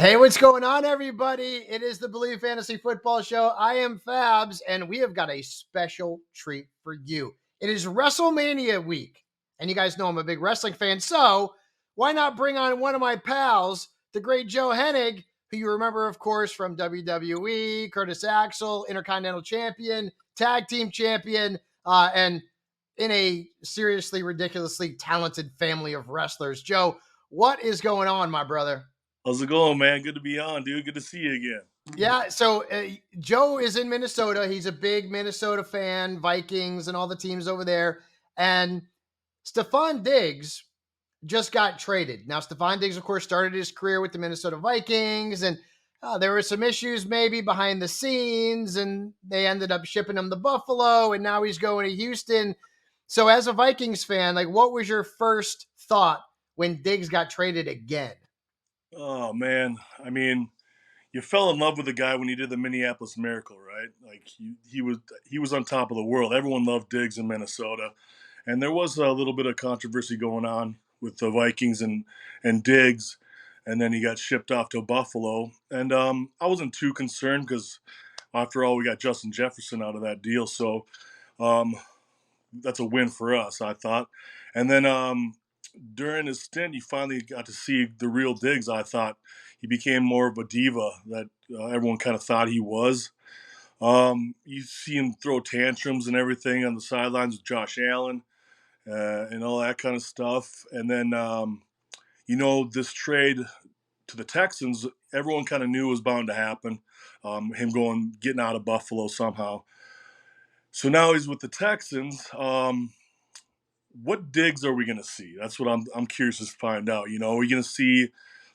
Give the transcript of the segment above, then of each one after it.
Hey, what's going on, everybody? It is the Believe Fantasy Football Show. I am Fabs, and we have got a special treat for you. It is WrestleMania week, and you guys know I'm a big wrestling fan, so why not bring on one of my pals, the great Joe Hennig, who you remember, of course, from WWE, Curtis Axel, Intercontinental Champion, Tag Team Champion, and in a seriously, ridiculously talented family of wrestlers. Joe, what is going on, my brother? How's it going, man? Good to be on, dude. Good to see you again. Yeah, so Joe is in Minnesota. He's a big Minnesota fan, Vikings and all the teams over there. And Stephon Diggs just got traded. Now, Stephon Diggs, of course, started his career with the Minnesota Vikings, and there were some issues maybe behind the scenes, and they ended up shipping him to Buffalo, and now he's going to Houston. So as a Vikings fan, like, what was your first thought when Diggs got traded again? Oh man, I mean, you fell in love with the guy when he did the Minneapolis Miracle, right? Like he was on top of the world. Everyone loved Diggs in Minnesota, and there was a little bit of controversy going on with the Vikings and Diggs, and then he got shipped off to Buffalo. And I wasn't too concerned because after all, we got Justin Jefferson out of that deal, so um, that's a win for us, I thought. And then during his stint, you finally got to see the real Diggs. I thought he became more of a diva that everyone kind of thought he was. You see him throw tantrums and everything on the sidelines with Josh Allen and all that kind of stuff. And then, this trade to the Texans, everyone kind of knew was bound to happen. Him getting out of Buffalo somehow. So now he's with the Texans. What Diggs are we going to see? That's what I'm curious to find out. Are we going to see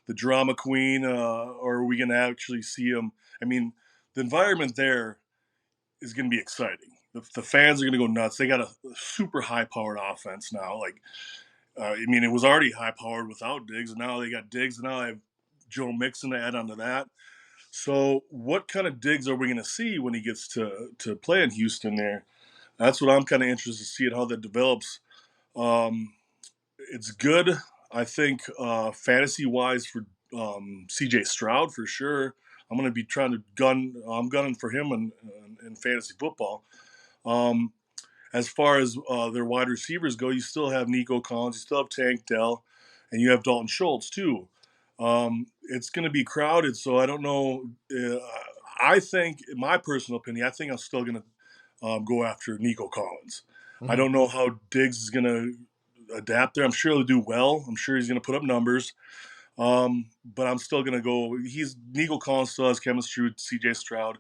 the drama queen, or are we going to actually see him? I mean, the environment there is going to be exciting. The fans are going to go nuts. They got a super high-powered offense now. It was already high-powered without Diggs, and now they got Diggs, and now they have Joe Mixon to add onto that. So, what kind of Diggs are we going to see when he gets to play in Houston? There, that's what I'm kind of interested to see how that develops. It's good, I think, fantasy-wise for C.J. Stroud for sure. I'm going to be trying to I'm gunning for him in fantasy football. Um, as far as their wide receivers go, you still have Nico Collins, you still have Tank Dell, and you have Dalton Schultz too. It's going to be crowded, so I don't know. I think, in my personal opinion, I think I'm still going to go after Nico Collins. I don't know how Diggs is going to adapt there. I'm sure he'll do well. I'm sure he's going to put up numbers. But I'm still going to go. Nico Collins still has chemistry with C.J. Stroud,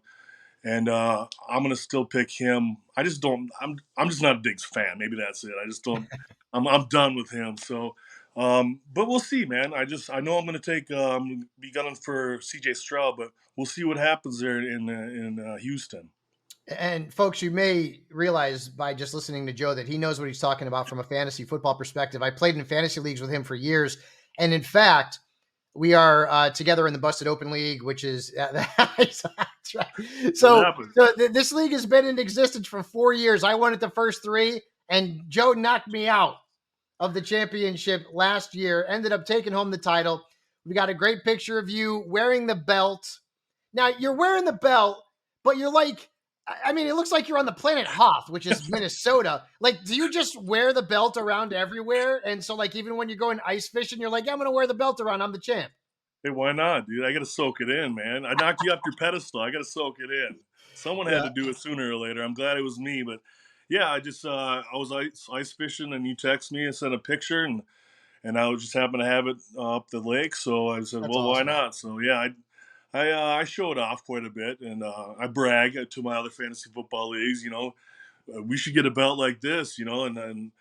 and I'm going to still pick him. I just don't. I'm just not a Diggs fan. Maybe that's it. I just don't. I'm done with him. So, but we'll see, man. I know I'm going to be gunning for C.J. Stroud, but we'll see what happens there in Houston. And folks, you may realize by just listening to Joe that he knows what he's talking about from a fantasy football perspective. I played in fantasy leagues with him for years. And in fact, we are together in the Busted Open League, which is that's right. This league has been in existence for 4 years. I won it the first 3, and Joe knocked me out of the championship last year, ended up taking home the title. We got a great picture of you wearing the belt. Now, you're wearing the belt, but you're like, it looks like you're on the planet Hoth, which is Minnesota. Like, do you just wear the belt around everywhere? And so, like, even when you're going ice fishing, you're like, yeah, I'm going to wear the belt around. I'm the champ. Hey, why not, dude? I got to soak it in, man. I knocked you off your pedestal. I got to soak it in. Someone had to do it sooner or later. I'm glad it was me. But, yeah, I was ice fishing, and you text me and sent a picture, and I was just happened to have it up the lake. So I said, That's well, awesome. why not? So, yeah, I show it off quite a bit, and I brag to my other fantasy football leagues. We should get a belt like this, and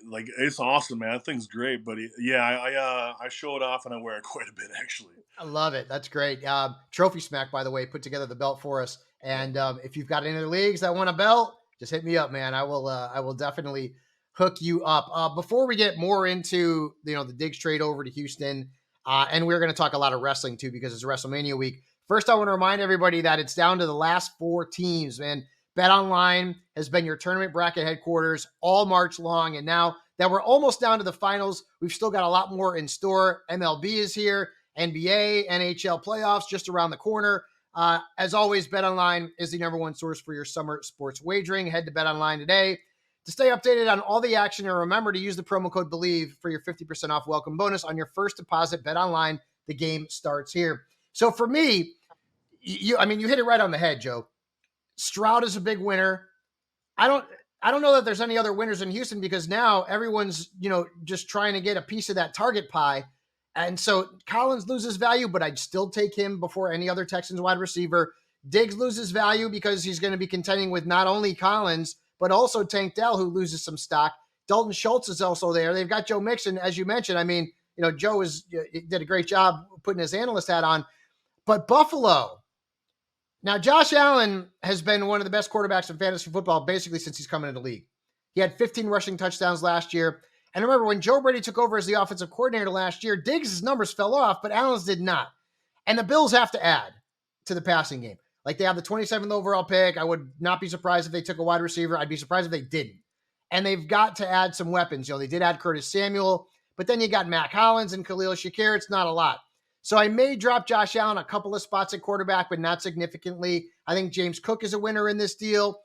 like it's awesome, man. That thing's great. But I show it off and I wear it quite a bit actually. I love it. That's great. Trophy Smack, by the way, put together the belt for us. And if you've got any other leagues that want a belt, just hit me up, man. I will definitely hook you up. Before we get more into the Diggs trade over to Houston, and we're going to talk a lot of wrestling too because it's WrestleMania week. First, I want to remind everybody that it's down to the last 4 teams, man. BetOnline has been your tournament bracket headquarters all March long, and now that we're almost down to the finals, we've still got a lot more in store. MLB is here. NBA, NHL playoffs just around the corner. As always, BetOnline is the number one source for your summer sports wagering. Head to BetOnline today to stay updated on all the action, and remember to use the promo code BELIEVE for your 50% off welcome bonus on your first deposit. BetOnline, the game starts here. So for me, you hit it right on the head, Joe. Stroud is a big winner. I don't know that there's any other winners in Houston because now everyone's, just trying to get a piece of that target pie. And so Collins loses value, but I'd still take him before any other Texans wide receiver. Diggs loses value because he's going to be contending with not only Collins, but also Tank Dell, who loses some stock. Dalton Schultz is also there. They've got Joe Mixon, as you mentioned. Joe did a great job putting his analyst hat on. But Buffalo, now, Josh Allen has been one of the best quarterbacks in fantasy football basically since he's come into the league. He had 15 rushing touchdowns last year. And remember, when Joe Brady took over as the offensive coordinator last year, Diggs' numbers fell off, but Allen's did not. And the Bills have to add to the passing game. Like, they have the 27th overall pick. I would not be surprised if they took a wide receiver. I'd be surprised if they didn't. And they've got to add some weapons. They did add Curtis Samuel, but then you got Matt Collins and Khalil Shakir. It's not a lot. So I may drop Josh Allen a couple of spots at quarterback, but not significantly. I think James Cook is a winner in this deal.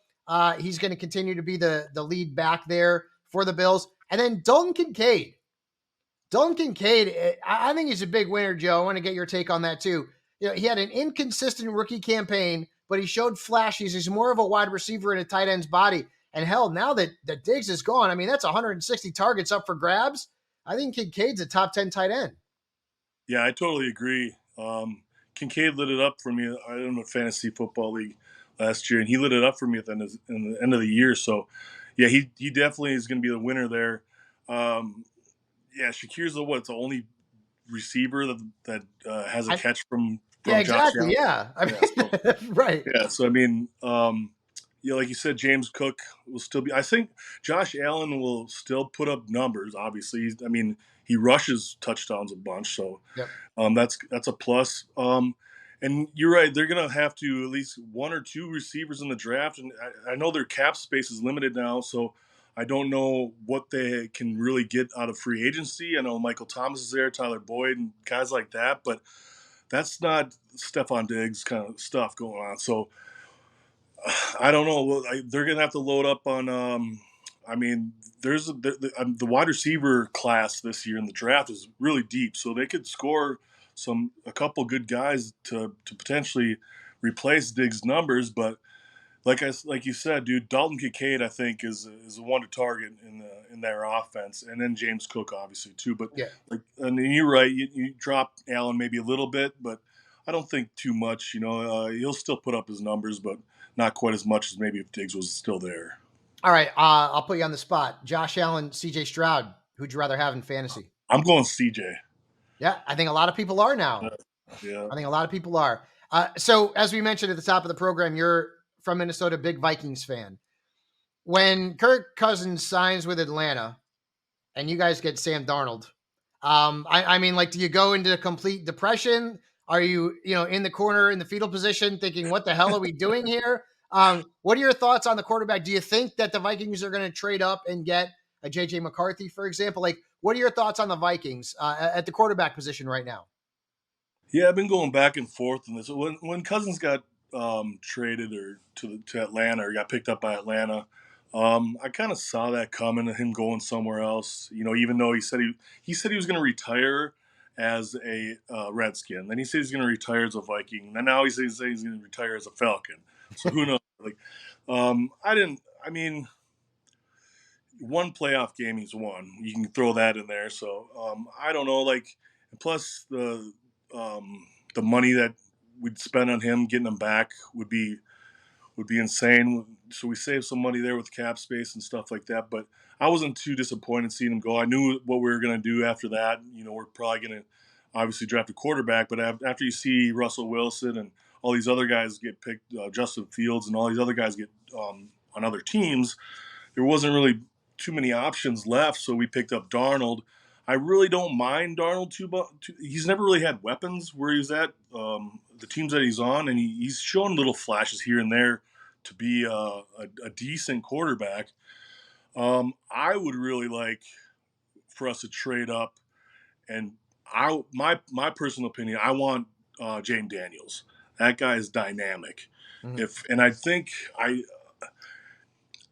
He's going to continue to be the lead back there for the Bills. And then Dalton Kincaid. I think he's a big winner, Joe. I want to get your take on that too. He had an inconsistent rookie campaign, but he showed flashes. He's more of a wide receiver in a tight end's body. And hell, now that Diggs is gone, that's 160 targets up for grabs. I think Kincaid's a top 10 tight end. Yeah, I totally agree. Kincaid lit it up for me. I don't know, fantasy football league last year, and he lit it up for me at the end of the year. So, yeah, he definitely is going to be the winner there. Yeah, Shakir's the only receiver that has a catch from Yeah, Josh exactly. Allen. Yeah, right. Yeah, so like you said, James Cook will still be. I think Josh Allen will still put up numbers. Obviously, he rushes touchdowns a bunch, so Yep. That's a plus. And you're right; they're gonna have to at least one or two receivers in the draft, and I know their cap space is limited now, so I don't know what they can really get out of free agency. I know Michael Thomas is there, Tyler Boyd, and guys like that, but that's not Stephon Diggs kind of stuff going on. So I don't know. They're gonna have to load up on. There's the wide receiver class this year in the draft is really deep, so they could score a couple good guys to potentially replace Diggs' numbers. But like you said, dude, Dalton Kincaid I think is a one to target in their offense, and then James Cook obviously too. But Yeah. and you're right, you drop Allen maybe a little bit, but I don't think too much. He'll still put up his numbers, but not quite as much as maybe if Diggs was still there. All right. I'll put you on the spot. Josh Allen, CJ Stroud. Who'd you rather have in fantasy? I'm going CJ. Yeah, I think a lot of people are now. Yeah. I think a lot of people are. So as we mentioned at the top of the program, you're from Minnesota, big Vikings fan. When Kirk Cousins signs with Atlanta and you guys get Sam Darnold, do you go into complete depression? Are you, in the corner in the fetal position thinking, what the hell are we doing here? What are your thoughts on the quarterback? Do you think that the Vikings are going to trade up and get a JJ McCarthy, for example? Like, what are your thoughts on the Vikings at the quarterback position right now? Yeah, I've been going back and forth on this. When Cousins got traded or to Atlanta or got picked up by Atlanta, I kind of saw that coming, him going somewhere else. Even though he said he was going to retire as a Redskin, then he said he's going to retire as a Viking, and now he says he's going to retire as a Falcon. So who knows? I didn't. I mean, one playoff game he's won. You can throw that in there. So I don't know. Plus the money that we'd spend on him getting him back would be insane. So we saved some money there with cap space and stuff like that. But I wasn't too disappointed seeing him go. I knew what we were going to do after that. We're probably going to obviously draft a quarterback. But after you see Russell Wilson and all these other guys get picked, Justin Fields and all these other guys get on other teams, there wasn't really too many options left. So we picked up Darnold. I really don't mind Darnold too much. He's never really had weapons where he's at, the teams that he's on, and he's shown little flashes here and there to be a decent quarterback. I would really like for us to trade up, and my personal opinion, I want Jaden Daniels. That guy is dynamic. Mhm. And I think I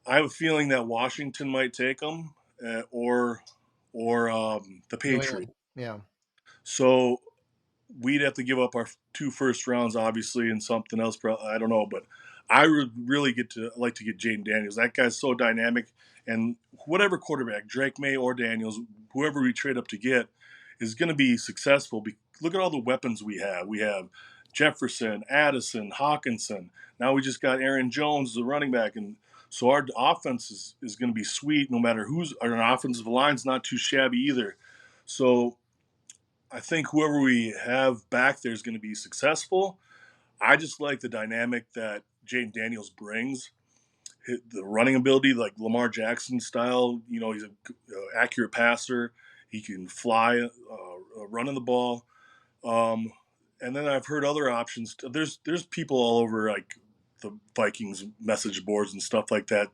have a feeling that Washington might take him, or the New England. Patriots. Yeah. So we'd have to give up our 2 first rounds, obviously, and something else. I don't know, but I would really like to get Jaden Daniels. That guy's so dynamic, and whatever quarterback, Drake May or Daniels, whoever we trade up to get, is going to be successful. Look at all the weapons we have. We have Jefferson, Addison, Hawkinson. Now we just got Aaron Jones, the running back, and so our offense is going to be sweet. No matter who's our offensive line's not too shabby either. So I think whoever we have back there is going to be successful. I just like the dynamic that Jaden Daniels brings. The running ability, like Lamar Jackson style. He's an accurate passer. He can fly, running the ball. And then I've heard other options. There's people all over like the Vikings message boards and stuff like that.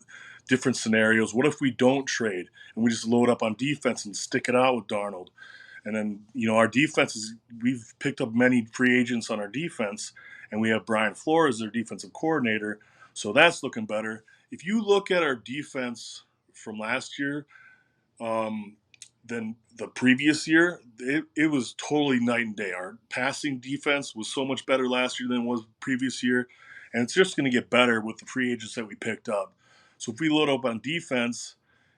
Different scenarios. What if we don't trade and we just load up on defense and stick it out with Darnold? And then, our defense we've picked up many free agents on our defense, and we have Brian Flores, their defensive coordinator. So that's looking better. If you look at our defense from last year, than the previous year, it was totally night and day. Our passing defense was so much better last year than it was previous year. And it's just going to get better with the free agents that we picked up. So if we load up on defense,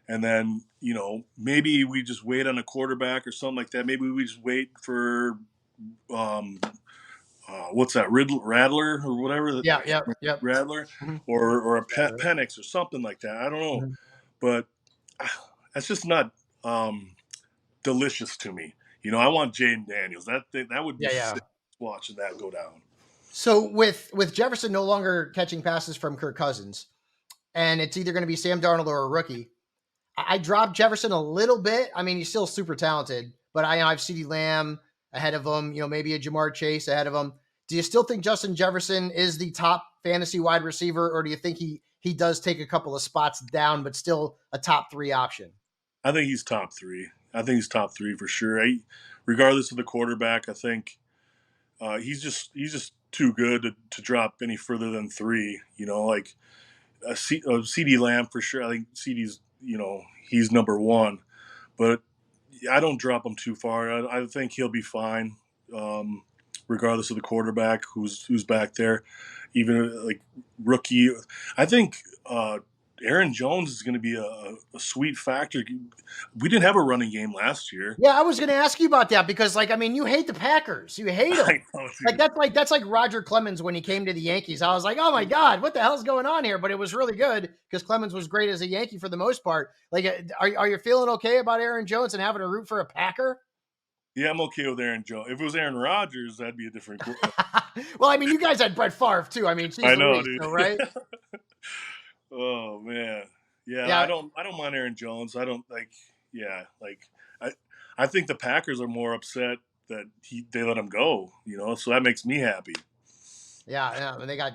and then, maybe we just wait on a quarterback or something like that. Maybe we just wait for, what's that, Rattler or whatever? Yeah. Yep. Yep. Rattler Mhm. or a Right. Penix or something like that. I don't know. Mhm. But that's just not delicious to me. I want Jaden Daniels. That would be Yeah. Yeah. sick watching that go down. So with Jefferson no longer catching passes from Kirk Cousins, and it's either going to be Sam Darnold or a rookie, I dropped Jefferson a little bit. I mean, he's still super talented, but I have CeeDee Lamb ahead of him, maybe a Jamar Chase ahead of him. Do you still think Justin Jefferson is the top fantasy wide receiver, or do you think he does take a couple of spots down, but still a top 3 option? I think he's top 3. I think he's top 3 for sure. Regardless of the quarterback, I think he's just too good to drop any further than 3. Like a CD Lamb for sure. I think CD's he's number 1, but I don't drop him too far. I think he'll be fine, regardless of the quarterback who's back there. Even like rookie, I think Aaron Jones is going to be a sweet factor. We didn't have a running game last year. Yeah, I was going to ask you about that because, you hate the Packers. You hate them. I know, dude. That's like Roger Clemens when he came to the Yankees. I was like, oh my God, what the hell's going on here? But it was really good because Clemens was great as a Yankee for the most part. Are you feeling okay about Aaron Jones and having to root for a Packer? Yeah, I'm okay with Aaron Jones. If it was Aaron Rodgers, that'd be a different. Well, I mean, you guys had Brett Favre too. I mean, geez I know, Louise, dude. so, right? Oh man, yeah. Yeah, I don't mind Aaron Jones. I don't like. Yeah, like I think the Packers are more upset that they let him go. So that makes me happy. yeah. And they got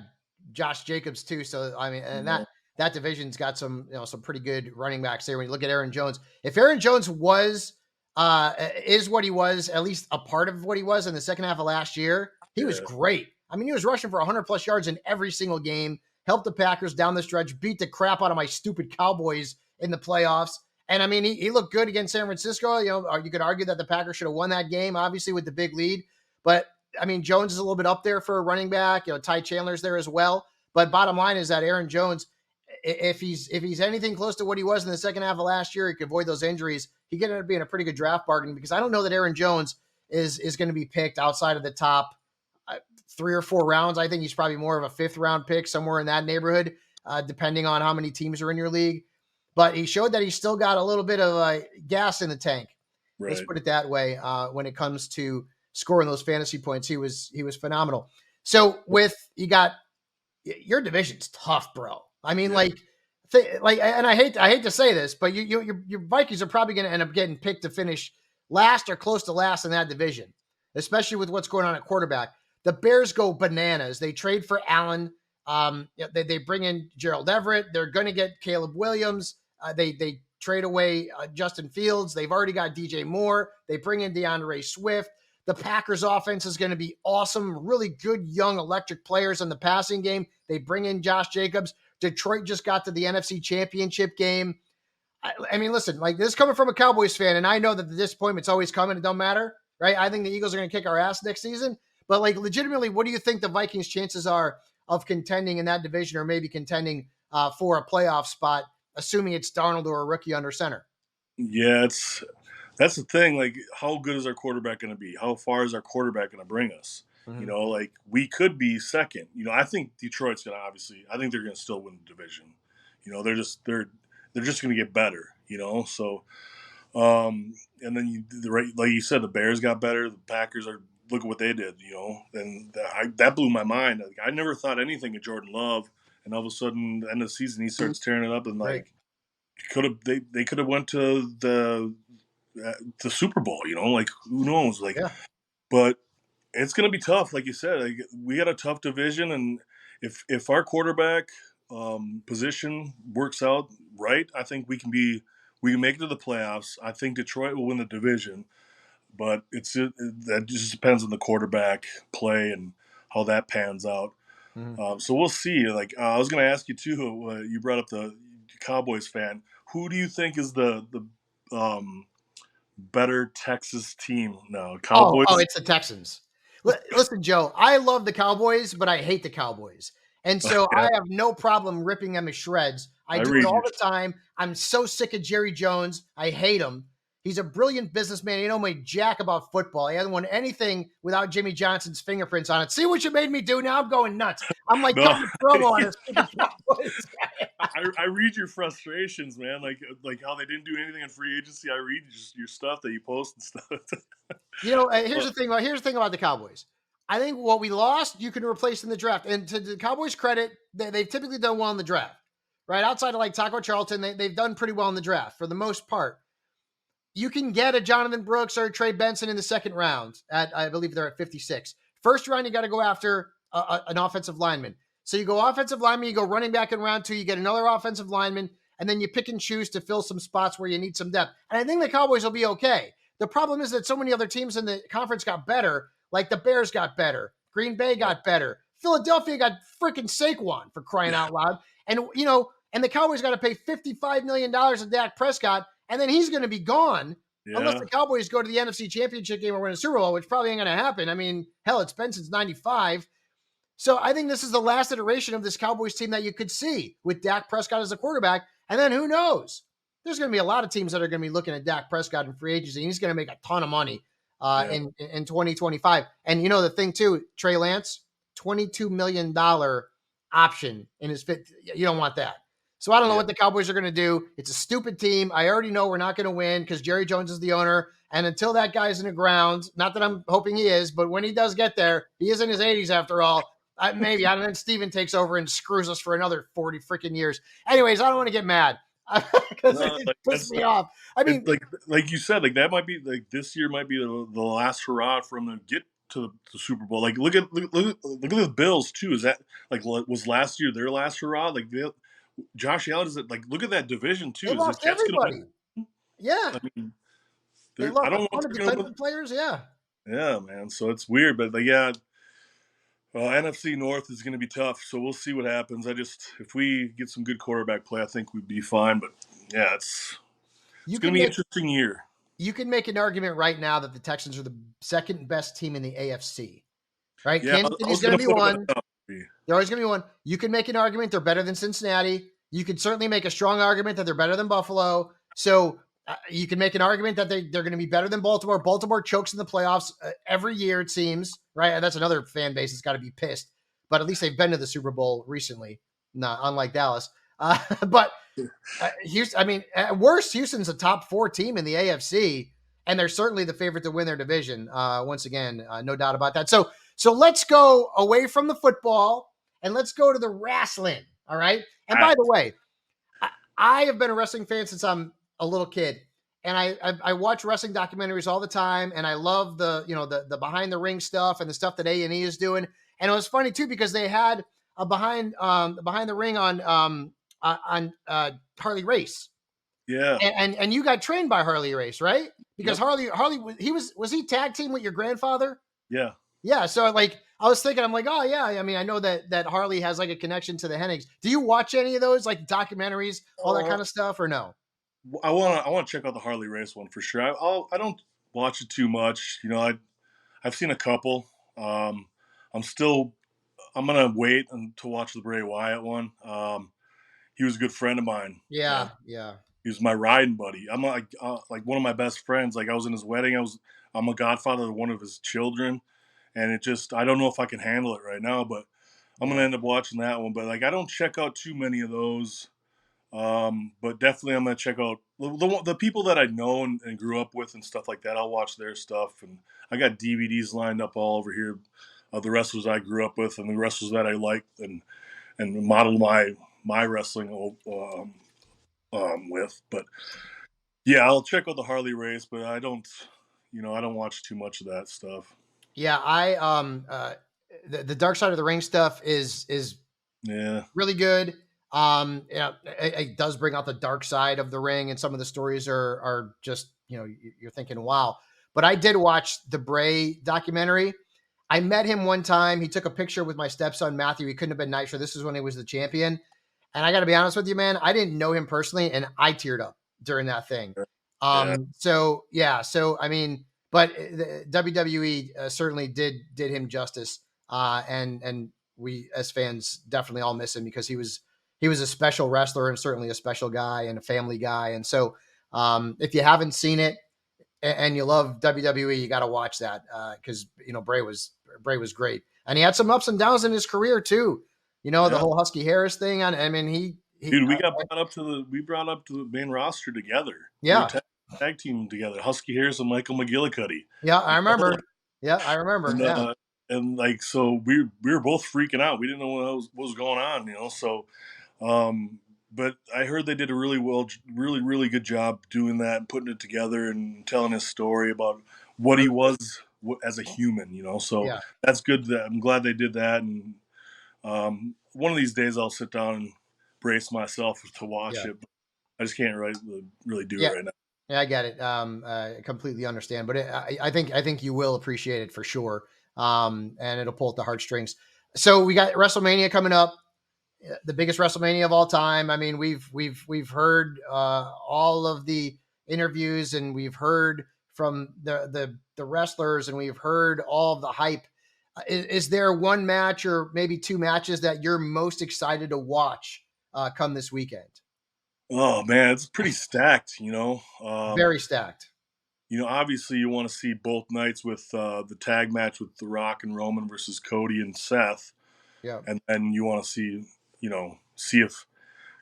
Josh Jacobs too. So I mean, and that division's got some some pretty good running backs there. When you look at Aaron Jones, if Aaron Jones is what he was, at least a part of what he was in the second half of last year, he was Yeah, great. I mean, he was rushing for 100 plus yards in every single game, helped the Packers down the stretch, beat the crap out of my stupid Cowboys in the playoffs. And I mean, he looked good against San Francisco. You could argue that the Packers should have won that game, obviously, with the big lead. But I mean, Jones is a little bit up there for a running back. Ty Chandler's there as well. But bottom line is that Aaron Jones, if he's anything close to what he was in the second half of last year, he could avoid those injuries. He could end up being a pretty good draft bargain because I don't know that Aaron Jones is going to be picked outside of the top 3 or 4 rounds. I think he's probably more of a 5th round pick, somewhere in that neighborhood, depending on how many teams are in your league. But he showed that he's still got a little bit of gas in the tank. right. Let's put it that way. When it comes to scoring those fantasy points, he was phenomenal. So your division's tough, bro. I mean, Yeah. and I hate to say this, but your Vikings are probably going to end up getting picked to finish last or close to last in that division, especially with what's going on at quarterback. The Bears go bananas. They trade for Allen. They bring in Gerald Everett. They're going to get Caleb Williams. They trade away Justin Fields. They've already got DJ Moore. They bring in DeAndre Swift. The Packers offense is going to be awesome. Really good, young, electric players in the passing game. They bring in Josh Jacobs. Detroit just got to the NFC Championship game. I mean, listen, like, this is coming from a Cowboys fan, and I know that the disappointment's always coming. It don't matter, right? I think the Eagles are going to kick our ass next season. But, like, legitimately, what do you think the Vikings' chances are of contending in that division, or maybe contending for a playoff spot, assuming it's Darnold or a rookie under center? Yeah, that's the thing. Like, how good is our quarterback going to be? How far is our quarterback going to bring us? Mm-hmm. You know, like, we could be second. You know, I think Detroit's going to I think they're going to still win the division. You know, they're just going to get better. You know, so and then like you said, the Bears got better. The Packers look at what they did. You know, and that blew my mind. Like, I never thought anything of Jordan Love, and all of a sudden, the end of the season, he starts tearing it up, and Right. like, they could have went to the Super Bowl, you know, like, who knows, like, Yeah. but it's going to be tough. Like you said, like, we got a tough division, and if our quarterback position works out right, I think we can make it to the playoffs. I think Detroit will win the division, but that just depends on the quarterback play and how that pans out. Mm-hmm. So we'll see. Like, I was going to ask you too. You brought up the Cowboys fan. Who do you think is the better Texas team now? Oh, Cowboys? it's the Texans. Listen, Joe, I love the Cowboys, but I hate the Cowboys. And so I Yeah, have no problem ripping them to shreds. I I do it read all you. the time. I'm so sick of Jerry Jones. I hate him. He's a brilliant businessman. He don't make jack about football. He hasn't won anything without Jimmy Johnson's fingerprints on it. See what you made me do? Now I'm going nuts. I'm like No, cutting a promo on a stupid Cowboys guy. I read your frustrations, man. Like how they didn't do anything in free agency. I read just your stuff that you post and stuff. You know, here's Uh, the thing. Here's the thing about the Cowboys. I think what we lost, you can replace in the draft. And to the Cowboys' credit, they've typically done well in the draft, right? Outside of like Taco Charlton, they've done pretty well in the draft for the most part. You can get a Jonathan Brooks or a Trey Benson in the second round. I believe they're at 56. First round, you got to go after an offensive lineman. So you go offensive lineman, you go running back in round 2, you get another offensive lineman, and then you pick and choose to fill some spots where you need some depth. And I think the Cowboys will be okay. The problem is that so many other teams in the conference got better, like the Bears got better, Green Bay got better, Philadelphia got freaking Saquon, for crying out loud. And, you know, and the Cowboys got to pay $55 million to Dak Prescott, and then he's going to be gone unless yeah, the Cowboys go to the NFC Championship game or win a Super Bowl, which probably ain't going to happen. I mean, hell, it's been since 95. So I think this is the last iteration of this Cowboys team that you could see with Dak Prescott as a quarterback. And then who knows? There's going to be a lot of teams that are going to be looking at Dak Prescott in free agency. He's going to make a ton of money yeah. in 2025. And you know the thing too, Trey Lance, $22 million option in his fit. You don't want that. So I don't know what the Cowboys are going to do. It's a stupid team. I already know we're not going to win because Jerry Jones is the owner. And until that guy's in the ground, not that I'm hoping he is, but when he does get there, he is in his 80s after all. Maybe I don't know. Steven takes over and screws us for another 40 freaking years. Anyways, I don't want to get mad because No, it like, puts me off. I mean, like you said, like, that might be, like, this year might be the last hurrah for him to get to the Super Bowl. Like, look at the Bills too. Is that, like, was last year their last hurrah? Like, Josh Allen is it, like, look at that division too. they Is the lost Jets going to everybody. Yeah. win? I mean, They I lost don't a know ton if of they're going to defensive players. Yeah. win. Yeah, man. So it's weird, but like, yeah, NFC North is going to be tough. So we'll see what happens. If we get some good quarterback play, I think we'd be fine. But yeah, it's You going can to be an make interesting year. you can make an argument right now that the Texans are the second best team in the AFC. Right? Yeah, Kansas I City's was going going to to be put them at one. the top. They're always going to be one. You can make an argument they're better than Cincinnati. You can certainly make a strong argument that they're better than Buffalo. So you can make an argument that they're going to be better than Baltimore. Baltimore chokes in the playoffs every year, it seems. Right? And that's another fan base that's got to be pissed. But at least they've been to the Super Bowl recently, not unlike Dallas. But Houston, I mean, at worst, Houston's a top 4 team in the AFC, and they're certainly the favorite to win their division. Once again, no doubt about that. So let's go away from the football and let's go to the wrestling. All right. And All by right. the way, I have been a wrestling fan since I'm a little kid, and I watch wrestling documentaries all the time, and I love the behind the ring stuff and the stuff that A&E is doing. And it was funny too because they had a behind the ring on Harley Race. Yeah. And you got trained by Harley Race, right? Because Yep. Harley was he tag team with your grandfather? Yeah. Yeah. So like I was thinking, I'm like, oh yeah. I mean, I know that Harley has like a connection to the Hennigs. Do you watch any of those like documentaries, all that Uh, kind of stuff, or no? I wanna check out the Harley Race one for sure. I don't watch it too much. I've seen a couple. Um, I'm gonna wait to watch the Bray Wyatt one. He was a good friend of mine, man. Yeah, yeah, He was my riding buddy. I'm like one of my best friends. Like I was in his wedding. I'm a godfather to one of his children, and I don't know if I can handle it right now, but I'm gonna yeah. end up watching that one. But like I don't check out too many of those. But definitely I'm gonna check out the people that I know and grew up with and stuff like that. I'll watch their stuff, and I got DVDs lined up all over here of the wrestlers I grew up with and the wrestlers that I liked and model my wrestling with. But yeah, I'll check out the Harley race, but I don't watch too much of that stuff. Yeah, the Dark Side of the Ring stuff is Yeah, really good. It does bring out the dark side of the ring, and some of the stories are just you're thinking, wow. But I did watch the Bray documentary. I met him one time. He took a picture with my stepson Matthew. He couldn't have been nicer. This is when he was the champion. And I got to be honest with you, man, I didn't know him personally, and I teared up during that thing. yeah. So yeah, so I mean, but the WWE certainly did him justice, and we as fans definitely all miss him because he was a special wrestler and certainly a special guy and a family guy. And so, if you haven't seen it and you love WWE, you got to watch that because Bray was great, and he had some ups and downs in his career too. The Yeah. whole Husky Harris thing. I mean, he Dude, we brought up to the main roster together. We were yeah, tag team together. Husky Harris and Michael McGillicuddy. yeah, I remember. Yeah, I remember. And Yeah, like so we were both freaking out. We didn't know what was going on. So but I heard they did a really good job doing that and putting it together and telling his story about what he was as a human. So yeah, that's good. I'm glad they did that. And one of these days I'll sit down and brace myself to watch yeah, it. But I just can't really do yeah. it right now. Yeah, I get it. I completely understand, but I think you will appreciate it for sure. And it'll pull at the heartstrings. So we got WrestleMania coming up, the biggest WrestleMania of all time. I mean, we've heard all of the interviews, and we've heard from the wrestlers, and we've heard all of the hype. Is there one match or maybe two matches that you're most excited to watch come this weekend? Oh man, it's pretty stacked. Very stacked. Obviously you want to see both nights with the tag match with The Rock and Roman versus Cody and Seth, Yeah. and then you want to see if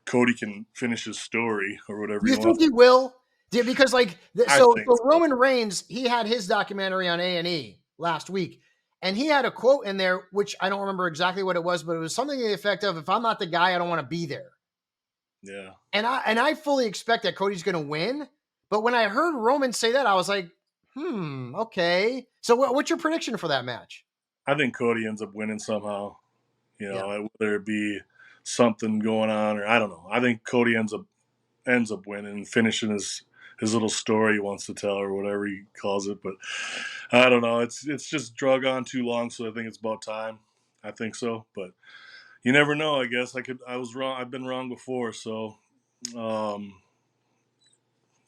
Cody can finish his story or whatever Do he you think wants. he will? Because like I think so so. Roman Reigns, he had his documentary on A&E last week, and he had a quote in there which I don't remember exactly what it was, but it was something to the effect of, "If I'm not the guy, I don't want to be there." Yeah, And I fully expect that Cody's going to win, but when I heard Roman say that, I was like, okay. So what's your prediction for that match? I think Cody ends up winning somehow. Yeah, Whether it be something going on or I don't know. I think Cody ends up winning and finishing his little story he wants to tell or whatever he calls it. But I don't know. It's just drug on too long, so I think it's about time. I think so, but you never know. I guess I was wrong. I've been wrong before, so um,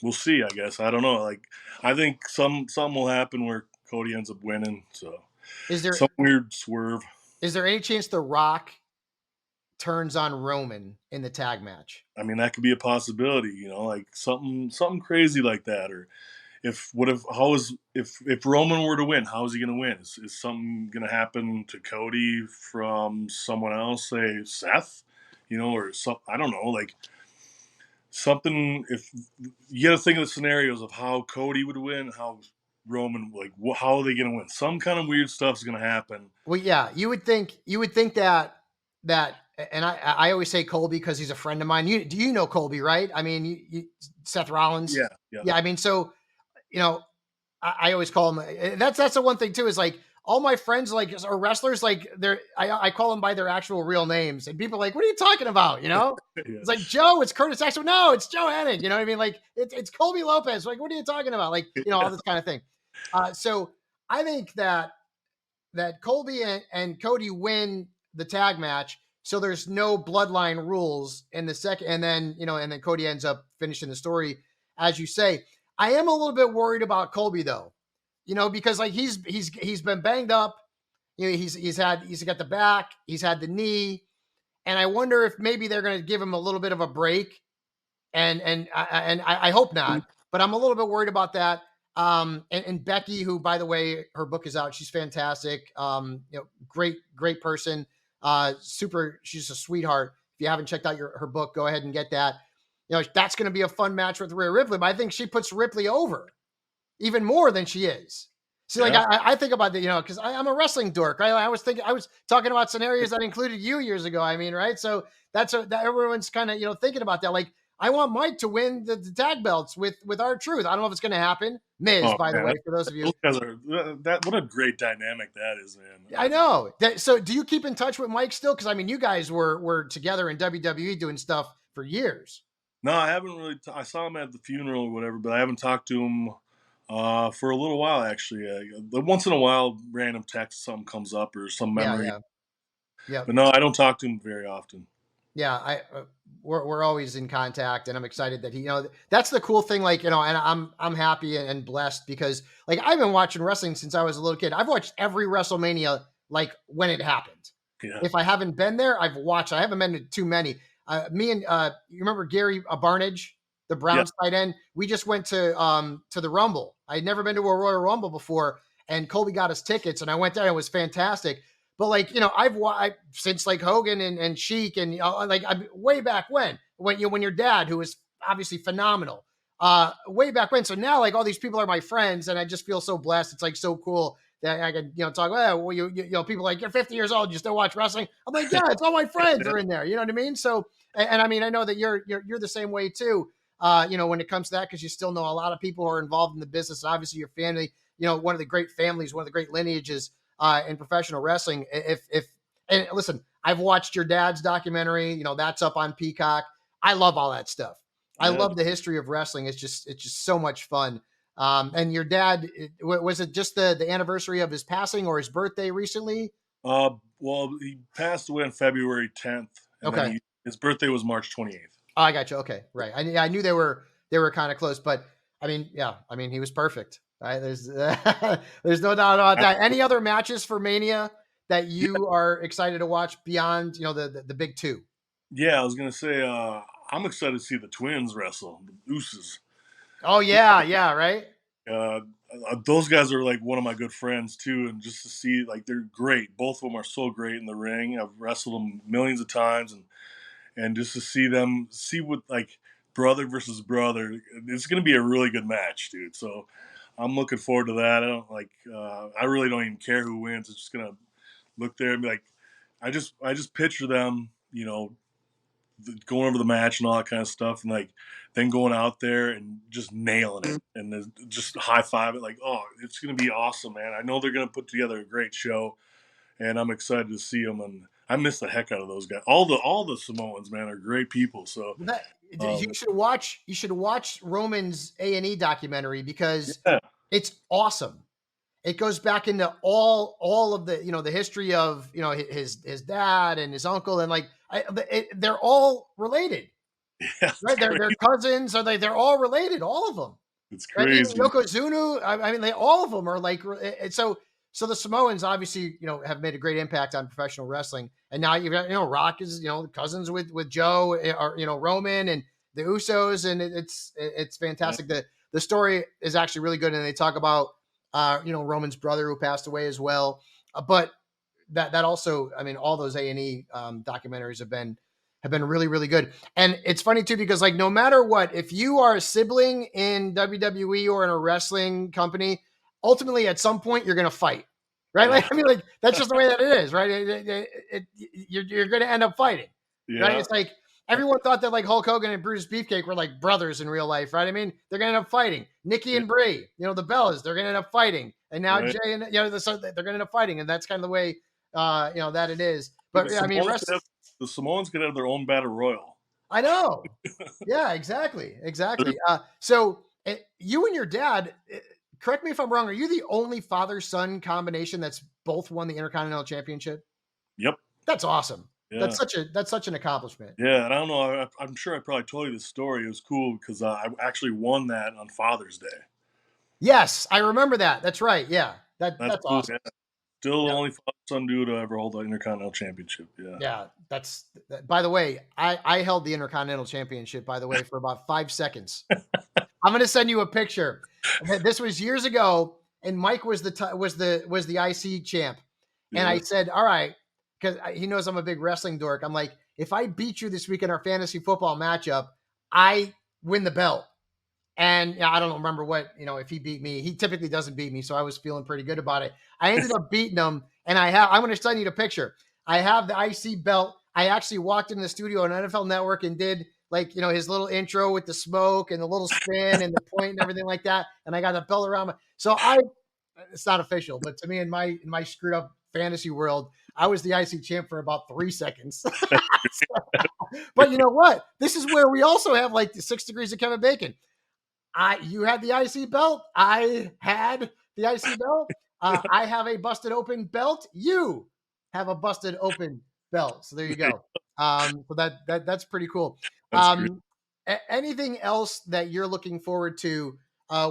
we'll see. I guess I don't know. Like I think some will happen where Cody ends up winning. So is there some weird swerve. is there any chance The Rock turns on Roman in the tag match? I mean, that could be a possibility. Like something crazy like that, or if Roman were to win, how is he going to win? Is something going to happen to Cody from someone else, say Seth, or some I don't know, like something. If you got to think of the scenarios of how Cody would win, how Roman, like how are they going to win? Some kind of weird stuff is going to happen. Well, yeah, you would think that, and I always say Colby because he's a friend of mine. Do you know Colby, right? I mean, Seth Rollins. Yeah, yeah, Yeah, I mean, so you know, I always call him. That's the one thing too is like all my friends like are wrestlers, like I call them by their actual real names, and people are like, what are you talking about? You know, Yeah. it's like Joe, it's Curtis Axel. No, it's Joe Hennig. You know what I mean? Like it's Colby Lopez. Like, what are you talking about? Like, you know, all this kind of thing. So I think that Colby and Cody win the tag match. So there's no bloodline rules in the second, and then Cody ends up finishing the story, as you say. I am a little bit worried about Colby though, because like he's been banged up. He's got the back, he's had the knee, and I wonder if maybe they're going to give him a little bit of a break. And I hope not, but I'm a little bit worried about that. And Becky, who, by the way, her book is out. She's fantastic. Great person. She's a sweetheart. If you haven't checked out her book, go ahead and get that. That's going to be a fun match with Rhea Ripley, but I think she puts Ripley over even more than she is. See, like I think about that, because I'm a wrestling dork. Right? I was talking about scenarios that included you years ago. I mean, right? So that everyone's kind of thinking about that. Like, I want Mike to win the tag belts with R-Truth. I don't know if it's going to happen. Miz, by the way, for those of you. Those guys what a great dynamic that is, man. I know. So do you keep in touch with Mike still? Because I mean, you guys were together in WWE doing stuff for years. No, I haven't really. I saw him at the funeral or whatever, but I haven't talked to him for a little while, actually. Once in a while, random text, something comes up or some memory. Yeah. But no, I don't talk to him very often. Yeah, we're always in contact, and I'm excited that he, that's the cool thing. Like, and I'm happy and blessed because like I've been watching wrestling since I was a little kid. I've watched every WrestleMania like when it happened. Yeah. If I haven't been there, I've watched. I haven't been to too many. Me and you remember Gary Barnage, the Browns tight end? We just went to the Rumble. I'd never been to a Royal Rumble before, and Colby got us tickets, and I went there. And it was fantastic. But like, I've since like Hogan and Sheik and like way back when your dad, who was obviously phenomenal, way back when. So now like all these people are my friends, and I just feel so blessed. It's like so cool that I can talk. Well, people are like, you're 50 years old, you still watch wrestling. I'm like, yeah, it's all my friends are in there. You know what I mean? So and I mean, I know that you're the same way too. When it comes to that, because you still know a lot of people who are involved in the business. Obviously, your family, one of the great families, one of the great lineages. In professional wrestling. And listen, I've watched your dad's documentary, that's up on Peacock. I love all that stuff. Yeah. I love the history of wrestling. It's just so much fun. And your dad, was it just the anniversary of his passing or his birthday recently? Well, he passed away on February 10th. And okay. Then his birthday was March 28th. Oh, I got you. Okay. Right. I knew they were kind of close, but I mean, he was perfect. Right? There's no doubt about that. Any other matches for Mania that you are excited to watch beyond, the big two? Yeah, I was gonna say I'm excited to see the twins wrestle, the Usos. Oh yeah, right. Those guys are like one of my good friends too, and just to see like they're great. Both of them are so great in the ring. I've wrestled them millions of times, and just to see what like brother versus brother, it's gonna be a really good match, dude. So I'm looking forward to that. I really don't even care who wins. It's just gonna look there and be like, I just picture them, going over the match and all that kind of stuff, and like then going out there and just nailing it and just high five it. Like, oh, it's gonna be awesome, man. I know they're gonna put together a great show, and I'm excited to see them. And I miss the heck out of those guys. All the Samoans, man, are great people. So you should watch Roman's A&E documentary because it's awesome. It goes back into all of the the history of his dad and his uncle, and like they're all related. Yeah, right? They're cousins, or they're all related, all of them. It's crazy. Right? Yokozuna, I mean, all of them are like so the Samoans obviously have made a great impact on professional wrestling, and now you've got Rock is cousins with Joe, or Roman and the Usos, and it's fantastic. The story is actually really good, and they talk about Roman's brother who passed away as well, but that also, I mean, all those A&E documentaries have been really, really good. And it's funny too, because like, no matter what, if you are a sibling in WWE or in a wrestling company, ultimately at some point you're going to fight, right? Yeah. Like, I mean, like that's just the way that it is, right? You're going to end up fighting, right? It's like, everyone thought that like Hulk Hogan and Brutus Beefcake were like brothers in real life, right? I mean, they're gonna end up fighting. Nikki Yeah, and Brie, the Bellas, they're gonna end up fighting, and now right. Jay and they're gonna end up fighting, and that's kind of the way that it is. The But I mean, Samoans could have their own battle royal. I know. Yeah, exactly, exactly. So you and your dad, correct me if I'm wrong. Are you the only father-son combination that's both won the Intercontinental Championship? Yep. That's awesome. Yeah. That's such an accomplishment. Yeah, and I don't know. I'm sure I probably told you this story. It was cool because I actually won that on Father's Day. Yes, I remember that. That's right. Yeah, That's that's cool. awesome. Yeah. Still the Yeah, only father-son duo to ever hold the Intercontinental Championship. Yeah. yeah. By the way, I held the Intercontinental Championship. By the way, for about 5 seconds. I'm going to send you a picture. This was years ago, and Mike was the IC champ, and I Yeah. said, "All right," because he knows I'm a big wrestling dork. I'm like, if I beat you this week in our fantasy football matchup, I win the belt. And I don't remember if he beat me. He typically doesn't beat me, so I was feeling pretty good about it. I ended up beating him, and I'm going to send you the picture. I have the IC belt. I actually walked in the studio on NFL Network and did his little intro with the smoke and the little spin and the point and everything like that. And I got the belt around so it's not official, but to me in my screwed up fantasy world, I was the IC champ for about 3 seconds. But you know what? This is where we also have like the 6 degrees of Kevin Bacon. You had the IC belt. I had the IC belt. I have a busted open belt. You have a busted open belt. So there you go. So that's pretty cool. That's great. Anything else that you're looking forward to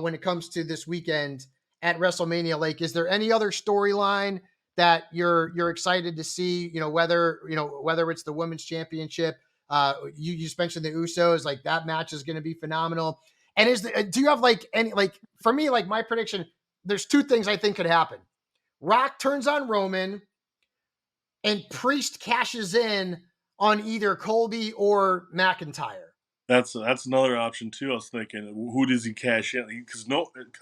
when it comes to this weekend at WrestleMania? Like, is there any other storyline that you're excited to see? Whether it's the women's championship. You just mentioned the Usos. Like that match is going to be phenomenal. And do you have for me, like my prediction, there's two things I think could happen. Rock turns on Roman and Priest cashes in on either Colby or McIntyre. That's another option too. I was thinking, who does he cash in? Because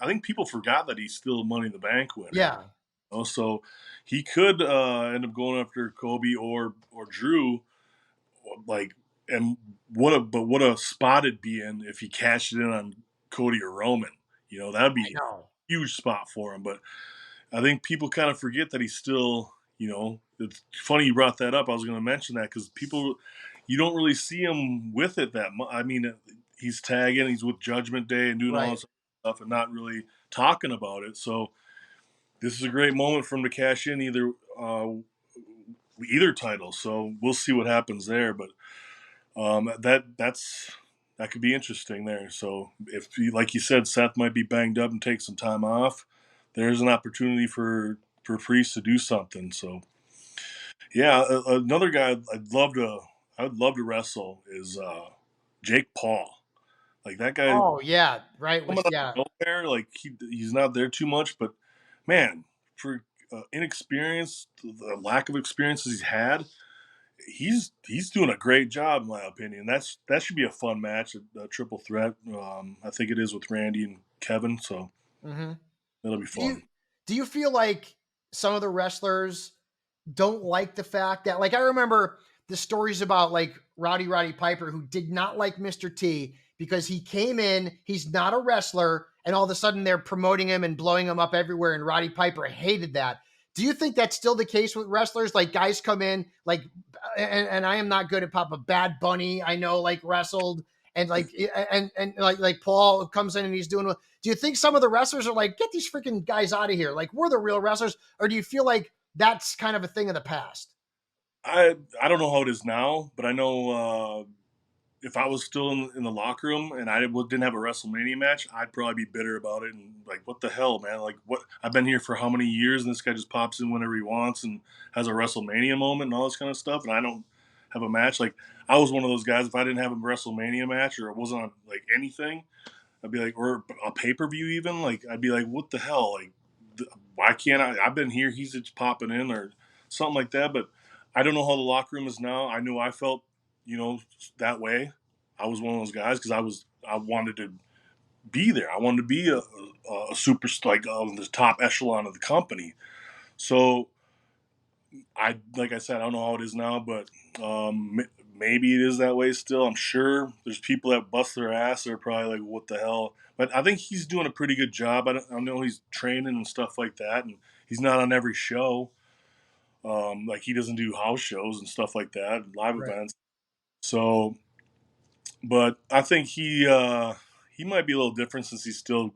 I think people forgot that he's still a Money in the Bank winner. Yeah. So he could end up going after Kobe or Drew. Like, and what a spot it'd be in if he cashed it in on Cody or Roman. That'd I be a know. huge spot for him. But I think people kind of forget that he's still. It's funny you brought that up. I was going to mention that because you don't really see him with it that much. I mean, he's tagging, he's with Judgment Day and doing all Right. this stuff and not really talking about it. So this is a great moment for him to cash in either title. So we'll see what happens there. But that could be interesting there. So if, like you said, Seth might be banged up and take some time off, there's an opportunity for Priest to do something. So yeah, another guy I would love to wrestle is Jake Paul. Like that guy Oh yeah. Right. coming out of nowhere, like he's not there too much, but man, for inexperience, the lack of experiences he's had, he's doing a great job in my opinion. That should be a fun match, a triple threat. I think it is with Randy and Kevin, so Mm-hmm. that'll be Do you fun. do you feel like some of the wrestlers don't like the fact that I remember the stories about like Roddy Piper who did not like Mr. T because he came in, he's not a wrestler, and all of a sudden they're promoting him and blowing him up everywhere, and Roddy Piper hated that. Do you think that's still the case with wrestlers? Like guys come in and I am not good at Papa Bad Bunny. I know wrestled and like Paul comes in and he's doing. Do you think some of the wrestlers are like, get these freaking guys out of here? Like we're the real wrestlers, or do you feel like that's kind of a thing of the past? I don't know how it is now, but I know if I was still in the locker room and didn't have a WrestleMania match, I'd probably be bitter about it and like, what the hell, man? Like, what? I've been here for how many years, and this guy just pops in whenever he wants and has a WrestleMania moment and all this kind of stuff, and I don't have a match. Like, I was one of those guys. If I didn't have a WrestleMania match or it wasn't on like anything, I'd be like, or a pay per view even, like, I'd be like, what the hell? Like, why can't I? I've been here. He's just popping in or something like that, but. I don't know how the locker room is now. I knew I felt, that way. I was one of those guys because I wanted to be there. I wanted to be a super like on the top echelon of the company. So like I said, I don't know how it is now, but maybe it is that way still. I'm sure there's people that bust their ass that are probably like, what the hell? But I think he's doing a pretty good job. I know he's training and stuff like that, and he's not on every show. Like he doesn't do house shows and stuff like that, live Right. events. So, but I think he might be a little different since he's still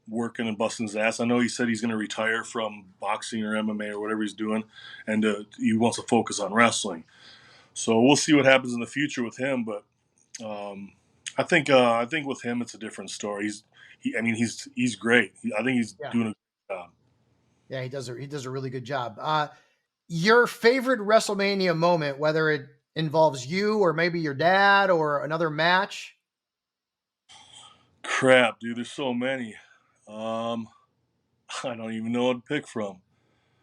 working and busting his ass. I know he said he's going to retire from boxing or MMA or whatever he's doing, and he wants to focus on wrestling. So we'll see what happens in the future with him. But I think with him it's a different story. He's great. I think he's Yeah. doing a good job. Yeah, he does a really good job. Your favorite WrestleMania moment, whether it involves you or maybe your dad or another match? Crap, dude. There's so many. Um, I don't even know what to pick from.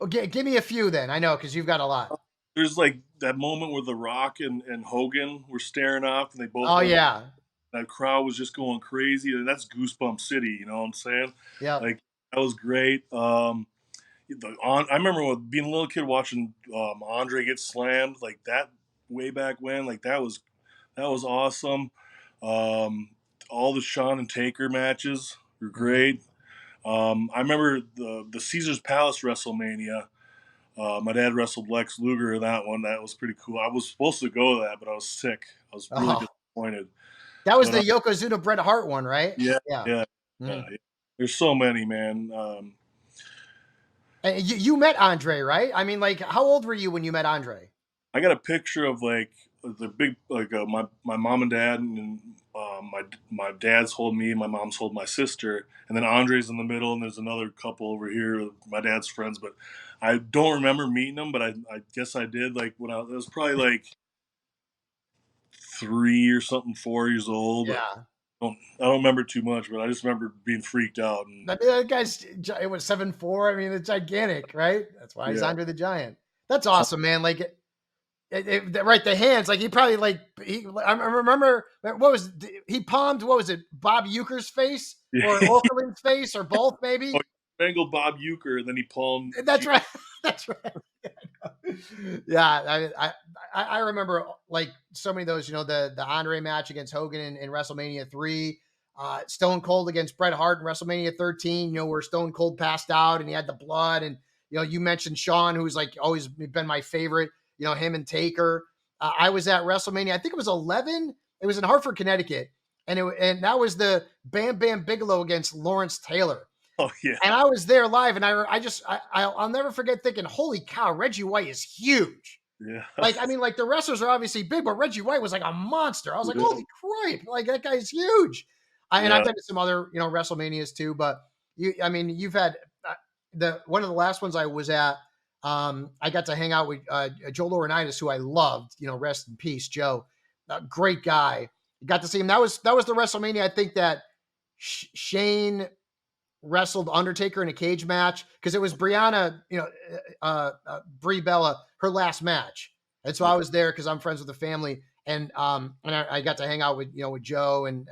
Okay, give me a few then. I know because you've got a lot. There's like that moment where The Rock and Hogan were staring off, and they both Oh went. yeah, That crowd was just going crazy, and that's Goosebump City. You know what I'm saying? yeah. Like that was great. I remember being a little kid watching Andre get slammed like that way back when. Like that was awesome. Um, all the Shawn and Taker matches were Mhm. great. I remember the Caesar's Palace WrestleMania. My dad wrestled Lex Luger in that one. That was pretty cool. I was supposed to go to that, but I was sick. I was really Oh, disappointed. that was But the Yokozuna Bret Hart one, right? yeah, Yeah. yeah, Mhm. yeah. There's so many, man. And you met Andre, right? I mean, like, how old were you when you met Andre? I got a picture of like the big like my mom and dad, and my dad's holding me, and my mom's holding my sister, and then Andre's in the middle, and there's another couple over here, my dad's friends. But I don't remember meeting them, but I guess I did. Like when I was probably like 3 or something, 4 years old. Yeah. I don't remember too much, but I just remember being freaked out. And I mean, that guy's it was 7'4". I mean, it's gigantic, right? That's why he's yeah, Andre the Giant. That's awesome, man. Like, right, the hands. Like he probably I remember what was he palmed? What was it? Bob Euchre's face or yeah. Okerlund's face or both, Oh, maybe. he strangled Bob Euchre, and then he palmed. That's right. That's right. Yeah, I remember like so many of those. You know, the Andre match against Hogan in WrestleMania 3, Stone Cold against Bret Hart in WrestleMania 13. You know, where Stone Cold passed out and he had the blood, and you know, you mentioned Shawn, who's like always been my favorite. You know, him and Taker. I was at WrestleMania. I think it was 11. It was in Hartford, Connecticut, and that was the Bam Bam Bigelow against Lawrence Taylor. Oh yeah, And I was there live, and I'll never forget thinking, "Holy cow, Reggie White is huge!" yeah, Like, I mean, like the wrestlers are obviously big, but Reggie White was like a monster. I was like, "Holy crap!" Like that guy's huge. And I've yeah. been to some other, you know, WrestleManias too, but I mean, you've had the one of the last ones I was at. I got to hang out with Joe Laurinaitis, who I loved. You know, rest in peace, Joe. Great guy. Got to see him. That was the WrestleMania. I think that Shane wrestled Undertaker in a cage match because it was Brianna, you know, Brie Bella, her last match, and so I was there because I'm friends with the family, and I got to hang out with with Joe, and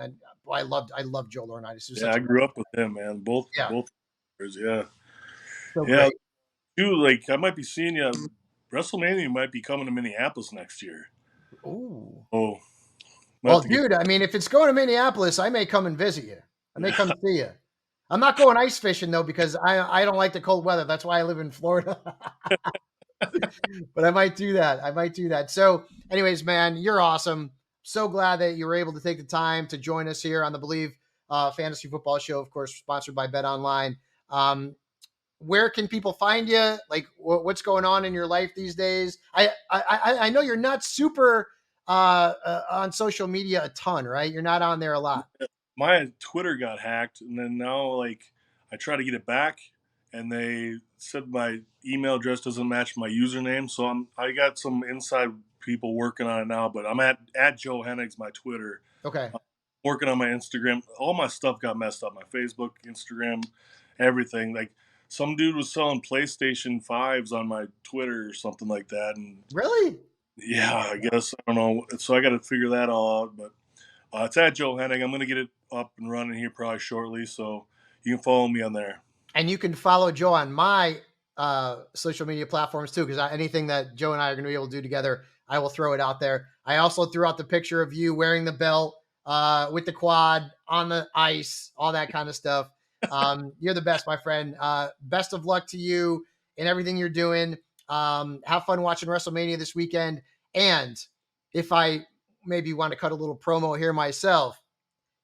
I loved Joe Laurinaitis. He was Yeah, such I a grew up with him, man. Both yeah, both. Yeah, so yeah. great. Dude, like I might be seeing you. WrestleMania might be coming to Minneapolis next year. Ooh, Oh, might have well, to get. dude, I mean, if it's going to Minneapolis, I may come and visit you. I may come see you. I'm not going ice fishing though because I don't like the cold weather. That's why I live in Florida. But I might do that. I might do that. So, anyways, man, you're awesome. So glad that you were able to take the time to join us here on the Believe Fantasy Football Show, of course, sponsored by Bet Online. Um, where can people find you? Like, what's going on in your life these days? I know you're not super on social media a ton, right? You're not on there a lot. My Twitter got hacked, and then now like I try to get it back, and they said my email address doesn't match my username. So I got some inside people working on it now. But I'm at Joe Hennig's my Twitter. Okay, Working on my Instagram. All my stuff got messed up. My Facebook, Instagram, everything. Like some dude was selling PlayStation 5s on my Twitter or something like that. And really? yeah, I guess I don't know. So I got to figure that all out. But it's at Joe Hennig. I'm going to get it up and running here probably shortly. So you can follow me on there. And you can follow Joe on my social media platforms too, because anything that Joe and I are going to be able to do together, I will throw it out there. I also threw out the picture of you wearing the belt with the quad on the ice, all that kind of stuff. You're the best, my friend. Best of luck to you in everything you're doing. Have fun watching WrestleMania this weekend. And if I maybe want to cut a little promo here myself,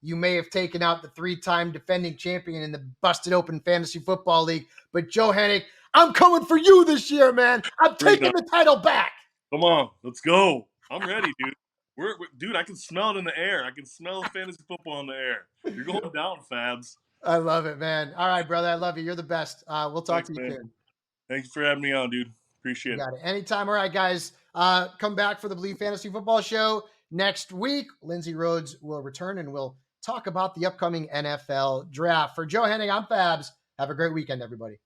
you may have taken out the 3-time defending champion in the Busted Open Fantasy Football League, but Joe Hennig, I'm coming for you this year, man. I'm Bring taking it the title back. Come on, let's go. I'm ready, dude. Dude, I can smell it in the air. I can smell the fantasy football in the air. You're going down, Fabs. I love it, man. All right, brother. I love you. You're the best. We'll talk Thanks, to you man. soon. Thanks for having me on, dude. You Appreciate it. got it. Anytime. All right, guys. Come back for the Believe Fantasy Football Show next week. Lindsey Rhodes will return and we'll talk about the upcoming NFL draft. For Joe Hennig, I'm Fabs. Have a great weekend, everybody.